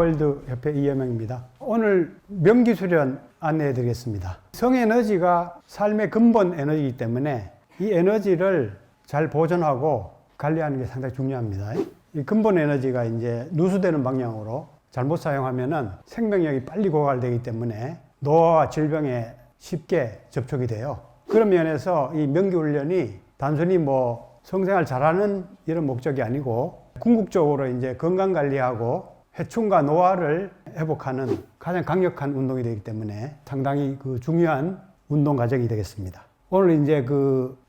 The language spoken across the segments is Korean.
파월드 협회 이여명입니다. 오늘 명기수련 안내해 드리겠습니다. 성에너지가 삶의 근본 에너지이기 때문에 이 에너지를 잘 보존하고 관리하는 게 상당히 중요합니다. 이 근본 에너지가 이제 누수되는 방향으로 잘못 사용하면은 생명력이 빨리 고갈되기 때문에 노화와 질병에 쉽게 접촉이 돼요. 그런 면에서 이 명기훈련이 단순히 뭐 성생활 잘하는 이런 목적이 아니고 궁극적으로 이제 건강 관리하고 해충과 노화를 회복하는 가장 강력한 운동이 되기 때문에 상당히 중요한 운동 과정이 되겠습니다. 오늘 이제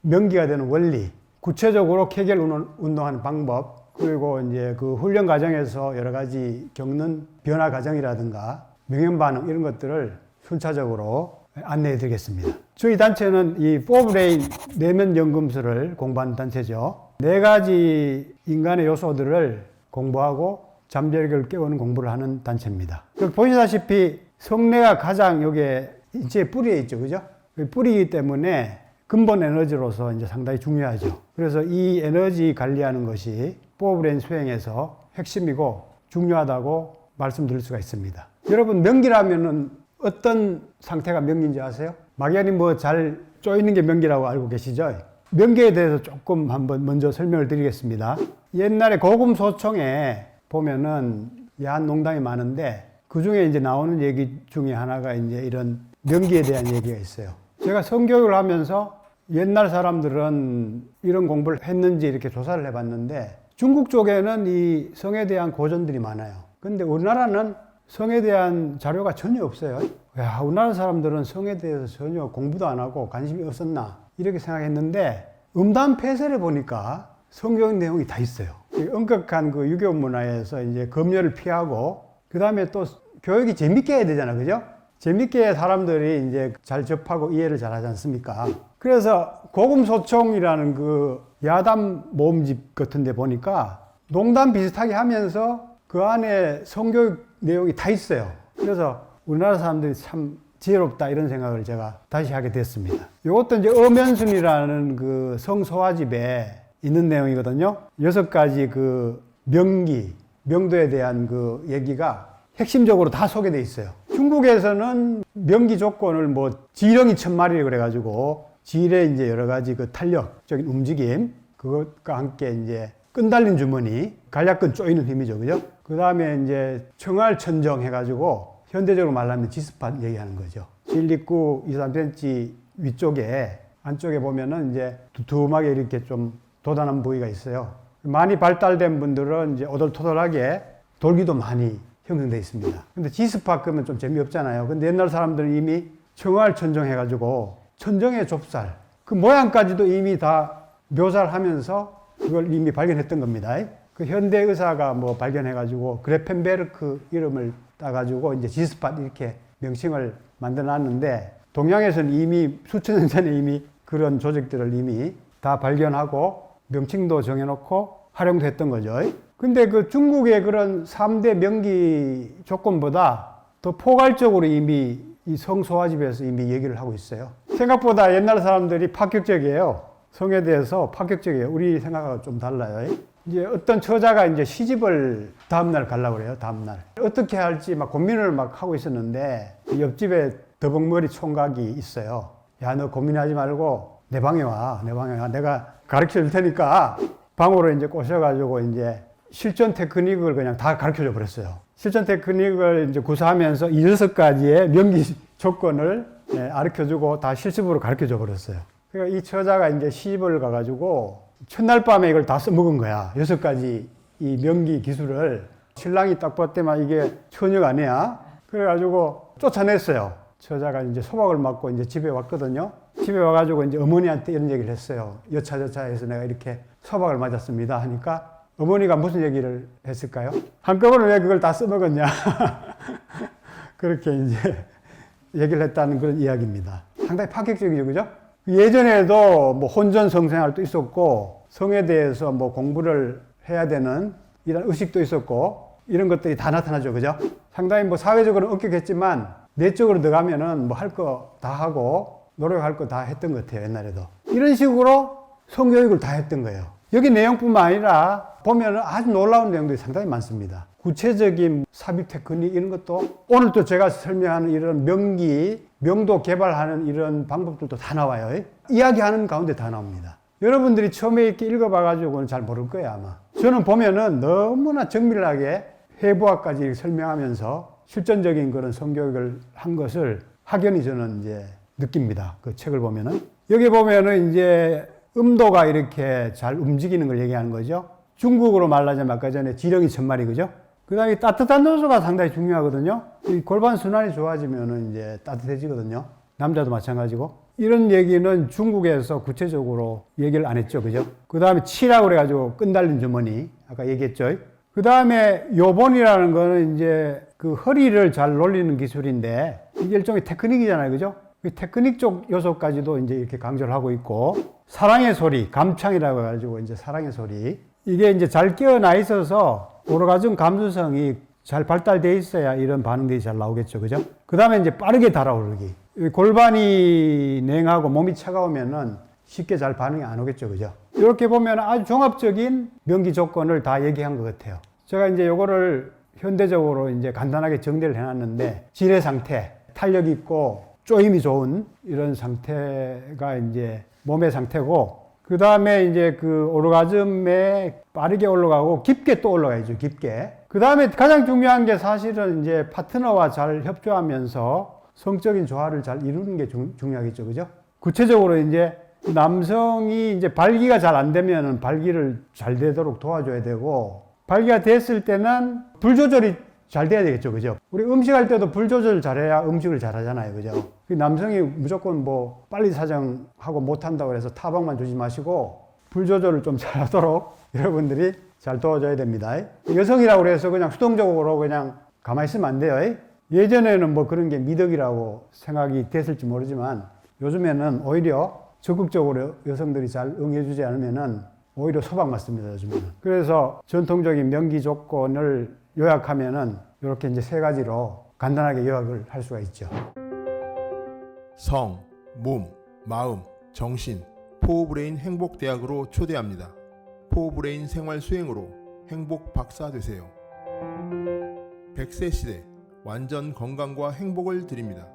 명기가 되는 원리, 구체적으로 케겔 운동하는 방법, 그리고 이제 훈련 과정에서 여러 가지 겪는 변화 과정이라든가 명현 반응 이런 것들을 순차적으로 안내해 드리겠습니다. 저희 단체는 이 포브레인 내면 연금술을 공부하는 단체죠. 4가지 인간의 요소들을 공부하고 잠재력을 깨우는 공부를 하는 단체입니다. 보시다시피 성내가 가장 여기에 인체의 뿌리에 있죠. 그죠? 뿌리이기 때문에 근본 에너지로서 이제 상당히 중요하죠. 그래서 이 에너지 관리하는 것이 포브레인 수행에서 핵심이고 중요하다고 말씀드릴 수가 있습니다. 여러분, 명기라면은 어떤 상태가 명기인지 아세요? 막연히 뭐 잘 쪼이는 게 명기라고 알고 계시죠? 명기에 대해서 조금 한번 먼저 설명을 드리겠습니다. 옛날에 고금소총에 보면은 야한 농담이 많은데 그 중에 이제 나오는 얘기 중에 하나가 이제 이런 명기에 대한 얘기가 있어요. 제가 성교육을 하면서 옛날 사람들은 이런 공부를 했는지 이렇게 조사를 해봤는데 중국 쪽에는 이 성에 대한 고전들이 많아요. 근데 우리나라는 성에 대한 자료가 전혀 없어요. 야, 우리나라 사람들은 성에 대해서 전혀 공부도 안 하고 관심이 없었나 이렇게 생각했는데 음담패설에 보니까 성경 내용이 다 있어요. 엄격한 유교 문화에서 이제 검열을 피하고 그 다음에 또 교육이 재밌게 해야 되잖아, 그죠? 재밌게 사람들이 이제 잘 접하고 이해를 잘 하지 않습니까? 그래서 고금소총이라는 야담 모음집 같은 데 보니까 농담 비슷하게 하면서 그 안에 성교육 내용이 다 있어요. 그래서 우리나라 사람들이 참 지혜롭다 이런 생각을 제가 다시 하게 됐습니다. 이것도 이제 엄연순이라는 성소화집에 있는 내용이거든요. 6가지 명기, 명도에 대한 얘기가 핵심적으로 다 소개되어 있어요. 중국에서는 명기 조건을 뭐 지렁이 1000마리 그래가지고 질의 이제 여러 가지 탄력적인 움직임, 그것과 함께 이제 끈 달린 주머니, 간략근 쪼이는 힘이죠. 그죠? 그 다음에 이제 청알천정 해가지고 현대적으로 말하면 지스팟 얘기하는 거죠. 진립구 2-3cm 위쪽에, 안쪽에 보면은 이제 두툼하게 이렇게 좀 도단한 부위가 있어요. 많이 발달된 분들은 이제 오돌토돌하게 돌기도 많이 형성되어 있습니다. 근데 지스팟 그러면 좀 재미없잖아요. 근데 옛날 사람들은 이미 청알천정 해가지고 천정의 좁쌀, 그 모양까지도 이미 다 묘사를 하면서 그걸 이미 발견했던 겁니다. 현대 의사가 뭐 발견해가지고 그래펜베르크 이름을 따가지고 이제 지스팟 이렇게 명칭을 만들어 놨는데 동양에서는 이미 수천 년 전에 이미 그런 조직들을 이미 다 발견하고 명칭도 정해놓고 활용도 했던 거죠. 근데 중국의 그런 3대 명기 조건보다 더 포괄적으로 이미 이 성소화집에서 이미 얘기를 하고 있어요. 생각보다 옛날 사람들이 파격적이에요. 성에 대해서 파격적이에요. 우리 생각하고 좀 달라요. 이제 어떤 처자가 이제 시집을 다음날 가려고 그래요. 다음날. 어떻게 할지 막 고민을 막 하고 있었는데 옆집에 더벅머리 총각이 있어요. 야, 너 고민하지 말고 내 방에 와. 내 방에 와. 내가 가르쳐 줄 테니까 방으로 이제 꼬셔가지고 이제 실전 테크닉을 그냥 다 가르쳐 줘 버렸어요. 실전 테크닉을 이제 구사하면서 이 6가지의 명기 조건을 가르쳐 주고 다 실습으로 가르쳐 줘 버렸어요. 그러니까 이 처자가 이제 시집을 가가지고 첫날 밤에 이걸 다 써먹은 거야. 6가지 이 명기 기술을. 신랑이 딱 봤더만 이게 처녀가 아니야. 그래가지고 쫓아냈어요. 처자가 이제 소박을 맞고 이제 집에 왔거든요. 집에 와가지고 이제 어머니한테 이런 얘기를 했어요. 여차저차해서 내가 이렇게 소박을 맞았습니다 하니까 어머니가 무슨 얘기를 했을까요? 한꺼번에 왜 그걸 다 써먹었냐. 그렇게 이제 얘기를 했다는 그런 이야기입니다. 상당히 파격적이죠, 그죠? 예전에도 뭐 혼전 성생활도 있었고 성에 대해서 뭐 공부를 해야 되는 이런 의식도 있었고 이런 것들이 다 나타나죠, 그죠? 상당히 뭐 사회적으로 엄격했지만 내적으로 들어가면은 뭐 할 거 다 하고 노력할 거 다 했던 것 같아요, 옛날에도. 이런 식으로 성교육을 다 했던 거예요. 여기 내용뿐만 아니라 보면 아주 놀라운 내용들이 상당히 많습니다. 구체적인 삽입 테크닉 이런 것도 오늘 또 제가 설명하는 이런 명도 개발하는 이런 방법들도 다 나와요. 이야기하는 가운데 다 나옵니다. 여러분들이 처음에 이렇게 읽어봐가지고는 잘 모를 거예요, 아마. 저는 보면은 너무나 정밀하게 해부학까지 설명하면서 실전적인 그런 성교육을 한 것을 확연히 저는 이제 느낍니다. 그 책을 보면은. 여기 보면은 이제 음도가 이렇게 잘 움직이는 걸 얘기하는 거죠. 중국으로 말하자면 아까 전에 지령이 천마리, 그죠? 그 다음에 따뜻한 요소가 상당히 중요하거든요. 이 골반 순환이 좋아지면은 이제 따뜻해지거든요. 남자도 마찬가지고. 이런 얘기는 중국에서 구체적으로 얘기를 안 했죠. 그죠? 그 다음에 치라고 그래가지고 끈달린 주머니. 아까 얘기했죠. 그 다음에 요본이라는 거는 이제 그 허리를 잘 놀리는 기술인데 이게 일종의 테크닉이잖아요. 그죠? 그 테크닉 쪽 요소까지도 이제 이렇게 강조를 하고 있고 사랑의 소리, 감창이라고 해가지고 이제 사랑의 소리. 이게 이제 잘 깨어나 있어서 오르가즘 감수성이 잘 발달되어 있어야 이런 반응들이 잘 나오겠죠. 그죠? 그 다음에 이제 빠르게 달아오르기. 골반이 냉하고 몸이 차가우면은 쉽게 잘 반응이 안 오겠죠. 그죠? 이렇게 보면 아주 종합적인 명기 조건을 다 얘기한 것 같아요. 제가 이제 요거를 현대적으로 이제 간단하게 정리를 해놨는데 질의 상태, 탄력 있고 쪼임이 좋은 이런 상태가 이제 몸의 상태고 그 다음에 이제 그 오르가즘에 빠르게 올라가고 깊게 또 올라가야죠. 깊게. 그 다음에 가장 중요한 게 사실은 이제 파트너와 잘 협조하면서 성적인 조화를 잘 이루는 게 중요하겠죠. 그죠? 구체적으로 이제 남성이 이제 발기가 잘 안 되면은 발기를 잘 되도록 도와줘야 되고 발기가 됐을 때는 불 조절이 잘 돼야 되겠죠. 그죠? 우리 음식할 때도 불 조절 잘해야 음식을 잘 하잖아요. 그죠? 남성이 무조건 뭐 빨리 사정하고 못한다고 해서 타박만 주지 마시고 불 조절을 좀 잘하도록 여러분들이 잘 도와줘야 됩니다. 여성이라고 해서 그냥 수동적으로 그냥 가만히 있으면 안 돼요. 예전에는 뭐 그런 게 미덕이라고 생각이 됐을지 모르지만 요즘에는 오히려 적극적으로 여성들이 잘 응해주지 않으면은 오히려 소박 맞습니다. 요즘에는. 그래서 전통적인 명기 조건을 요약하면은 이렇게 이제 세 가지로 간단하게 요약을 할 수가 있죠. 성, 몸, 마음, 정신, 포브레인 행복대학으로 초대합니다. 포브레인 생활 수행으로 행복 박사 되세요. 100세 시대 완전 건강과 행복을 드립니다.